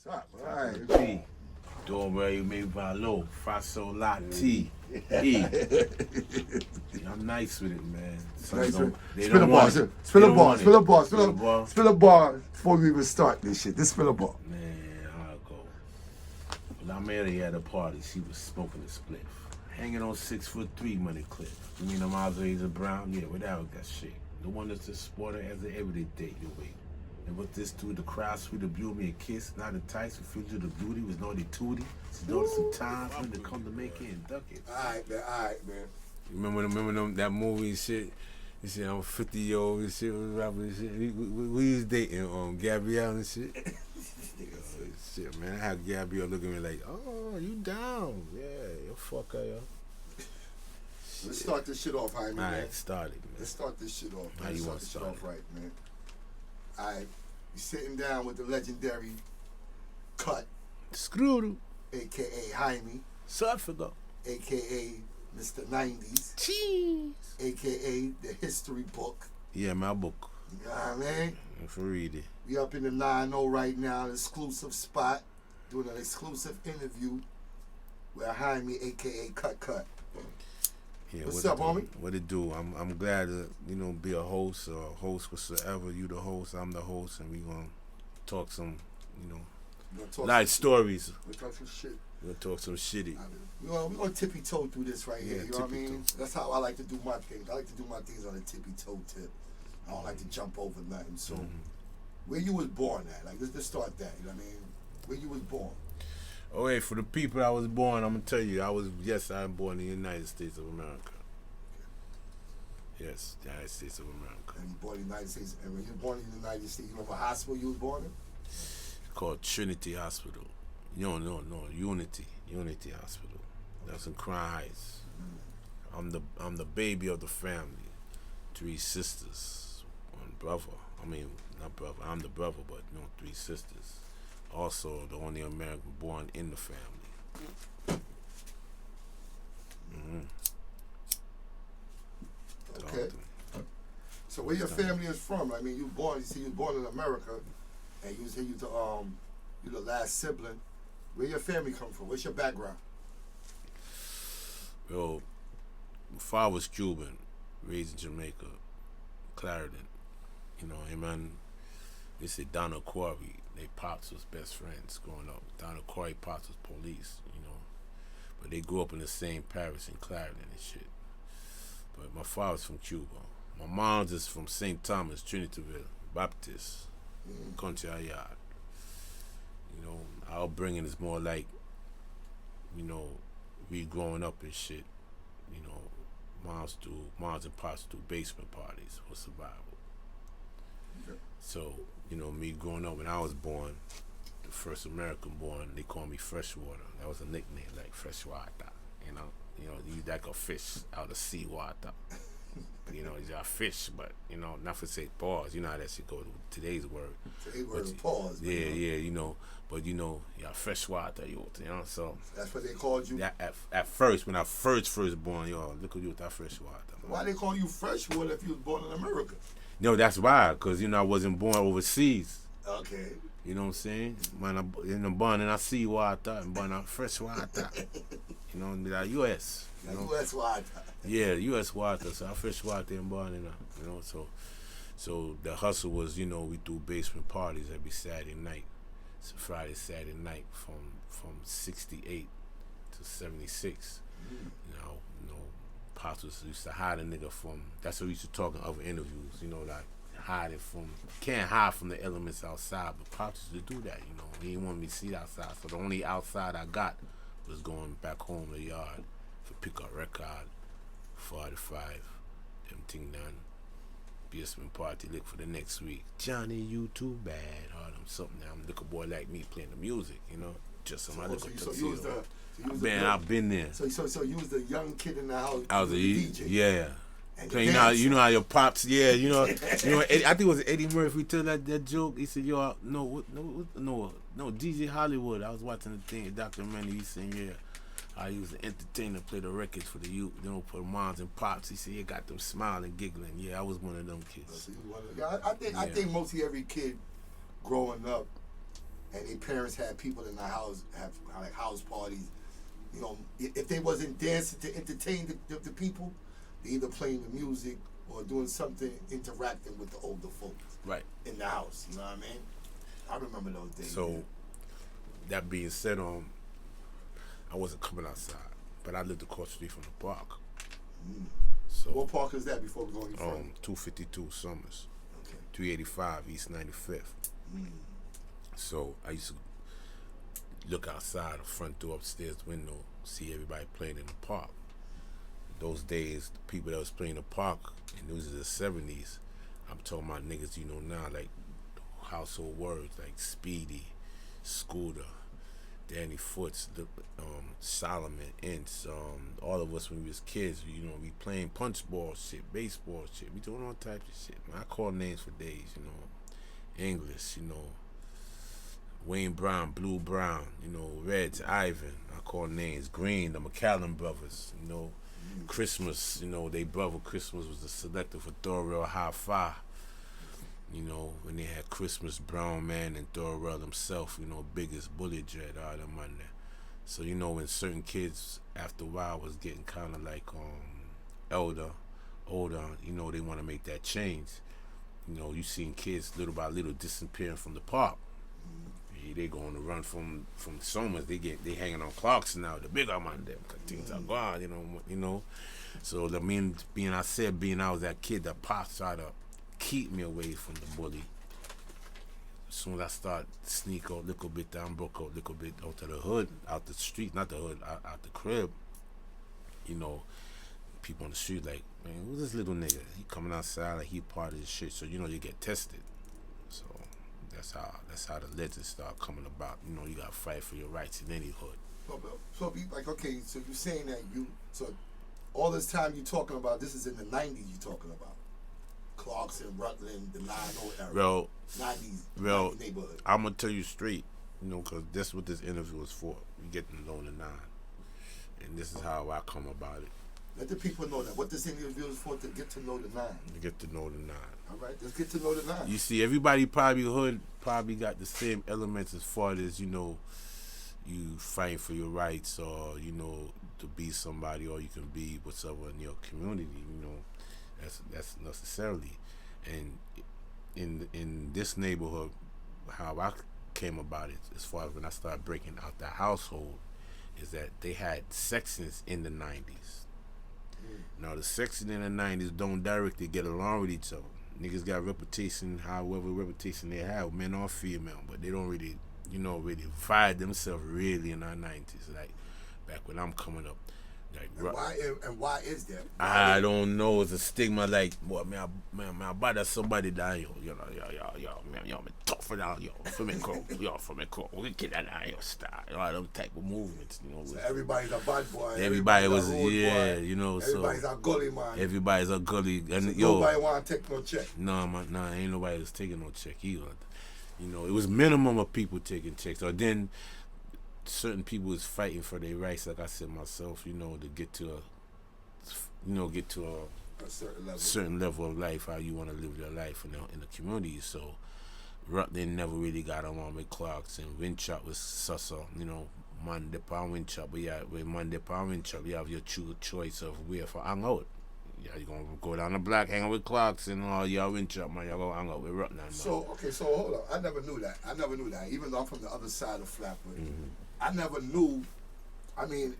What's up? All right. T. Doorway made by low. Faso La T. E. I'm nice with it, man. Nice Some with don't want it. Spill They a don't bar, want spill a it. bar, Spill a bar. spill a bar before we even start this shit. This spill a bar. Man, I'll go. When I met her at a party, she was smoking a spliff. Hanging on 6'3" money clip. You mean the Razor Brown? Yeah, without that shit. The one that's just sporting as an everyday date, you wait. And what this do, the crowd sweet abuse me a kiss, not entice, refuse to the beauty, was naughty tootie. She noticed some time for him to come to make it and duck it. Alright, man. Remember them, that movie and shit? You said I'm 50-year-old and shit, was rapping and shit. We was dating Gabrielle and shit. Shit, man, I had Gabrielle looking at me like, oh, you down. Yeah, you fucker, yo. Let's start this shit off, Jaime, man. Alright, started, man. Let's start this shit off. How you want to start start off right, man. Alright, you sitting down with the legendary Cut, Screwed. aka Jaime, Suffolk. aka Mr. 90z, Cheese. aka the history book. Yeah, my book. You know what I mean? If you read it. We up in the 90 right now, an exclusive spot, doing an exclusive interview with Jaime, aka Cut. Yeah, What's up, homie? What it do? I'm glad to be a host or a host whatsoever. You the host, I'm the host, and we gonna talk some nice stories. We'll talk some shit. We'll talk some shitty. We're gonna tippy toe through this right here. Yeah, You know what I mean? tippy-toe. That's how I like to do my things. I like to do my things on a tippy toe tip. I don't like to jump over nothing. So, where you was born at? Like, let's start that. You know what I mean? Where you was born? Oh, hey, for the people I was born, I'm gonna tell you, I'm born in the United States of America. Yes, the United States of America. And you born in the United States. And when you were born in the United States, you remember what hospital you was born in? Called Trinity Hospital. No, Unity Hospital. That's in Crown Heights. I'm the baby of the family. 3 sisters, 1 brother. I mean, not brother. I'm the brother, but 3 sisters. Also, the only American born in the family. Okay. So where your family is from? I mean, you was born in America, and you the last sibling. Where your family come from? What's your background? Yo, my father was Cuban, raised in Jamaica, Clarendon. Him and they say Donald Corey, they pops was best friends growing up. Donald Corey pops was police, but they grew up in the same parish in Clarendon and shit. But my father's from Cuba. My mom's is from St. Thomas, Trinityville, Baptist, country yard. Our upbringing is more like, we growing up and shit. Moms and pops do basement parties for survival. Okay. So, me growing up, when I was born, the first American born, they called me Freshwater. That was a nickname, like Freshwater. You like a fish out of seawater. He's a fish, but not for say pause. You know how that shit go to today's word. Today's word is pause. Yeah, but you're freshwater, so that's what they called you. Yeah, at first, when I first born, look at you with that freshwater. Why they call you Freshwater if you was born in America? No, that's why, cause I wasn't born overseas. Okay. You know what I'm saying? Man, I'm born in a seawater and born in freshwater. The U.S. U.S. water. Yeah, U.S. water. So I fresh water and born in So the hustle was, we do basement parties every Saturday night. So Friday, Saturday night from 68 to 76. Pops used to hide a nigga from. That's what we used to talk in other interviews. Like hiding from. Can't hide from the elements outside, but Pops used to do that. He didn't want me to see outside. So the only outside I got was going back home to the yard to pick up record, 45, them thing done. Basement party, look for the next week. Johnny, you too bad. Or something. I'm a little boy like me playing the music, just some other tuxedo. I've been there. So you was the young kid in the house. I was a DJ. Yeah. Playing how how your pops, I think it was Eddie Murphy tell that joke. He said, no, DJ Hollywood. I was watching the thing, documentary. He said, I used to entertain and play the records for the youth, for the moms and pops. He said, you got them smiling, giggling. Yeah, I was one of them kids. I think mostly every kid growing up and their parents had people in the house, have like house parties. You know, if they wasn't dancing to entertain the people, they either playing the music or doing something interacting with the older folks. Right. In the house, you know what I mean? I remember those days. So, that being said, I wasn't coming outside, but I lived across the street from the park. So what park is that before we go any further? 252 Summers. Okay. 385 East 95th. So I used to look outside the front door, upstairs window, see everybody playing in the park. Those days, the people that was playing in the park, and those are the 70s, I'm talking about niggas you know now, like household words like Speedy, Scooter, Danny Foots, Solomon, Ince, all of us when we was kids, you know, we playing punch ball shit, baseball shit, we doing all types of shit. Man, I call names for days, you know, English, you know, Wayne Brown, Blue Brown, you know, Reds, Ivan, I call names, Green, the McCallum brothers, you know, Christmas, you know, they brother Christmas was the selector for Thorwell Hi-Fi. You know, when they had Christmas, Brown Man, and Thorwell himself, you know, biggest bullet dread, all them on there. So, you know, when certain kids, after a while, was getting kind of like older, you know, they want to make that change. You know, you seen kids little by little disappearing from the park. They going to run from Summers. They hanging on Clarkson now. The big arm on them, cause things are gone. You know. So I was that kid that pops tried to keep me away from the bully. As soon as I start sneak out a little bit down, broke out a little bit out of the hood, out the street, not the hood, out the crib. You know, people on the street like, man, who's this little nigga? He coming outside like he part of this shit. So you know you get tested. So. That's how the legends start coming about. You know, you gotta fight for your rights in any hood. So be like, okay, so you're saying that so all this time you talking about, this is in the 90s you talking about. Clarkson, Rutland, the 9-0 era. Well, 90s neighborhood. I'm gonna tell you straight, you know, because that's what this interview is for. You get to know the 9. And this is how I come about it. Let the people know that. What this interview is for, to get to know the 9. You get to know the 9. All right, let's get to know the 9. You see, everybody probably got the same elements as far as, you know, you fighting for your rights, or, you know, to be somebody, or you can be whatever in your community, you know. That's necessarily. And in this neighborhood, how I came about it, as far as when I started breaking out the household, is that they had sections in the 90s. Now the section in the 90s don't directly get along with each other. Niggas got reputation, however reputation they have, men or female, but they don't really, you know, really fight themselves really in our 90s, like back when I'm coming up. Like, why is that? I don't know. It's a stigma. Like, boy, man, I bother somebody down, yo, man, yo, man, tougher down, yo, for me, we get that down, yo, style, all them type of movements, you know. So everybody's a bad boy. Everybody was, yeah, boy. You know. Everybody's a gully man. Everybody's a gully, and so yo, nobody want to take no check. No, man, nah, ain't nobody was taking no check either. You know, it was minimum of people taking checks, or then. Certain people is fighting for their rights, like I said myself, you know, to get to a certain level of life, how you want to live your life in the community. So Rutland never really got along with Clarkson. Windchop was susser, you know, man depend Windchop, but yeah, with man depend Windchop, you have your true choice of where for hang out. Yeah, you gonna go down the block, hang out with Clarkson, or y'all Windchop, man, y'all go hang out with Rutland, man. So hold on, I never knew that. Even though I'm from the other side of Flatbush. I never knew. I mean,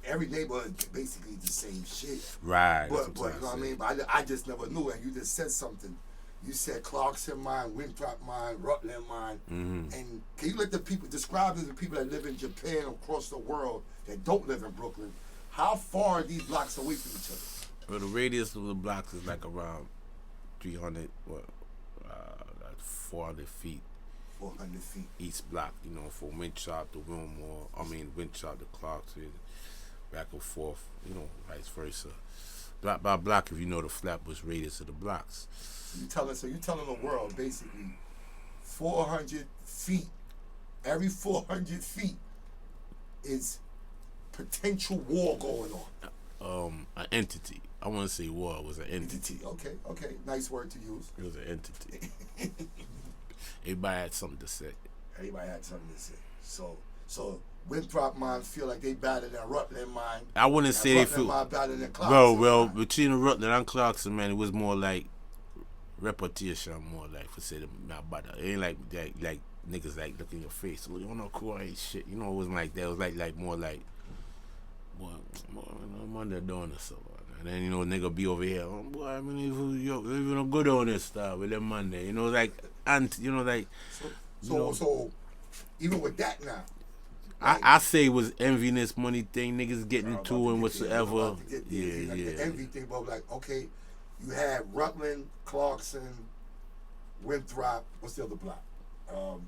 every neighborhood basically the same shit. Right. But you know what I mean? But I just never knew. And you just said something. You said Clarkson mine, Winthrop mine, Rutland mine. And can you let the people describe to the people that live in Japan, across the world, that don't live in Brooklyn, how far are these blocks away from each other? Well, the radius of the blocks is like around 300, 400 feet. 400 feet. Each block, you know, from Windchop to Wilmore, Windchop to Clarkson, back and forth, you know, vice versa. Block by block, if you know the Flatbush radius of the blocks. So you're telling the world, basically, 400 feet, every 400 feet is potential war going on. An entity. I want to say war, it was an entity. Okay, nice word to use. It was an entity. Everybody had something to say. Everybody had something to say. So Winthrop minds feel like they better than Rutland mind. I wouldn't say they feel better than Clarkson. Well, between Rutland and Clarkson, man, it was more like reputation, more like for say not better. It ain't like niggas like look in your face. Look, you don't know cool ain't shit. You know, it wasn't like that. It was like more like I'm under doing this so. And then, you know, nigga be over here, oh, boy, I mean, you're good on this stuff with them Monday. You know, like, and, you know, like. So even with that now. Like, I say it was enviness money thing, niggas getting into and whatsoever. Yeah. The envy thing, but like, okay, you had Rutland, Clarkson, Winthrop, what's the other block? Another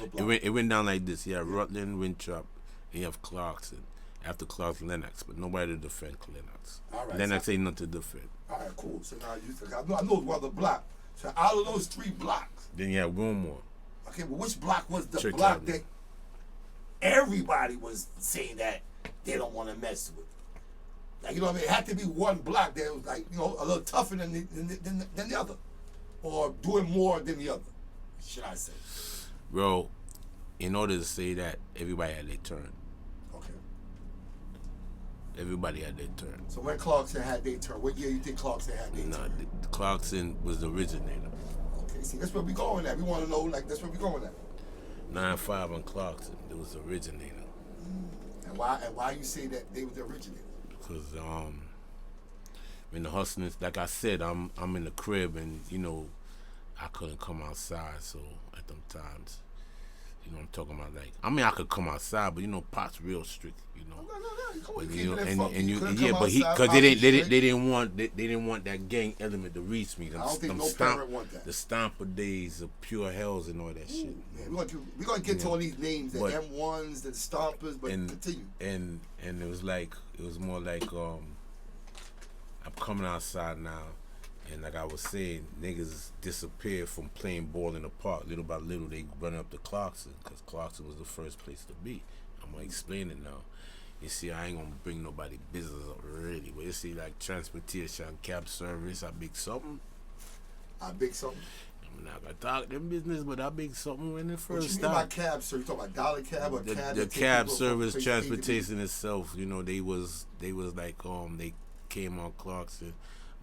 block. It went down like this, Rutland, Winthrop, and you have Clarkson. After Clarkson, Lennox, but nobody to defend Lennox. All right, Lennox ain't nothing to defend. All right, cool. So now I know one other block. So out of those 3 blocks. Then you have one more. Okay, but which block was the Church block Avenue. that everybody was saying that they don't want to mess with? Like, you know what I mean? It had to be one block that was like, you know, a little tougher than the other. Or doing more than the other, should I say. Bro, in order to say that, everybody had their turn. Everybody had their turn. So when Clarkson had their turn, what year you think Clarkson had their turn? Clarkson was the originator. Okay, see, that's where we going at. We want to know, like, that's where we going at. 9-5 on Clarkson, it was the originator. And why you say that they were the originator? Because when the hustling, like I said, I'm in the crib and, you know, I couldn't come outside, so at them times, you know what I'm talking about, like, I mean, I could come outside, but you know, Pop's real strict, you know. But you know, because they didn't want that gang element to reach me. I don't think no parent want that. The Stomper days of pure hells and all that shit. Yeah, we're gonna get to all these names, the M1s, the Stompers, but continue. And it was more like I'm coming outside now. And like I was saying, niggas disappeared from playing ball in the park. Little by little, they run up to Clarkson because Clarkson was the first place to be. I'm going to explain it now. You see, I ain't going to bring nobody business up really. But you see, like transportation, cab service, I big something. I big something? I'm not going to talk them business, but I big something when it first started. What you mean by cab service? You talking about dollar cab or cab? The cab service, transportation itself, you know, they was like, they came on Clarkson.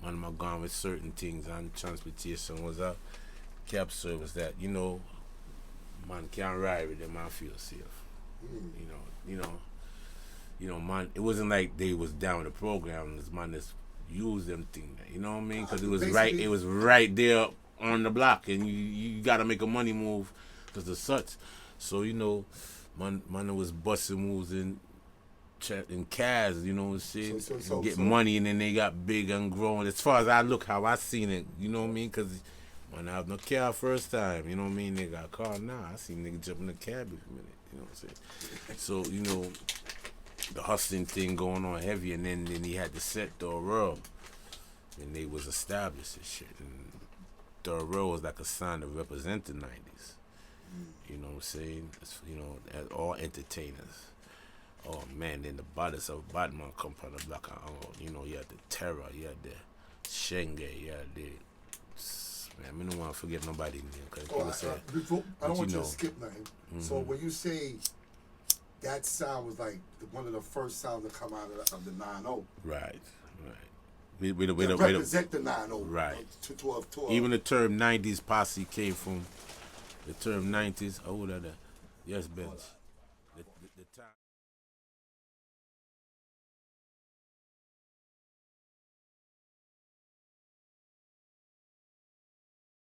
One of my gone with certain things on transportation was a cab service that, you know, man can't ride with them, man feel safe. You know, man, it wasn't like they was down with the program, this man just used them things, you know what I mean? Because it was right there on the block, and you gotta make a money move because of such. So, you know, man was busting moves in Caz, you know what I'm saying? So get money, and then they got big and growing. As far as I look, how I seen it, you know what I mean? Because when I have no car first time, you know what I mean? They got a car now. I seen niggas jump in the cab every minute, you know what I'm saying? So, you know, the hustling thing going on heavy, and then he had to set Third Row, and they was established and shit. And Third Row was like a sign to represent the 90s. You know what I'm saying? It's, you know, as all entertainers. Oh man, then the bodies of Batman come from the block. You know, you had the Terror, you had the Shenge, you had the. Man, I don't want to forget nobody in there. I don't want you to skip nothing. So when you say that sound was like one of the first sounds to come out of the 90. Right. We represent the 90. Right. To even the term 90s posse came from the term 90s. Oh, yes, Bench. The time.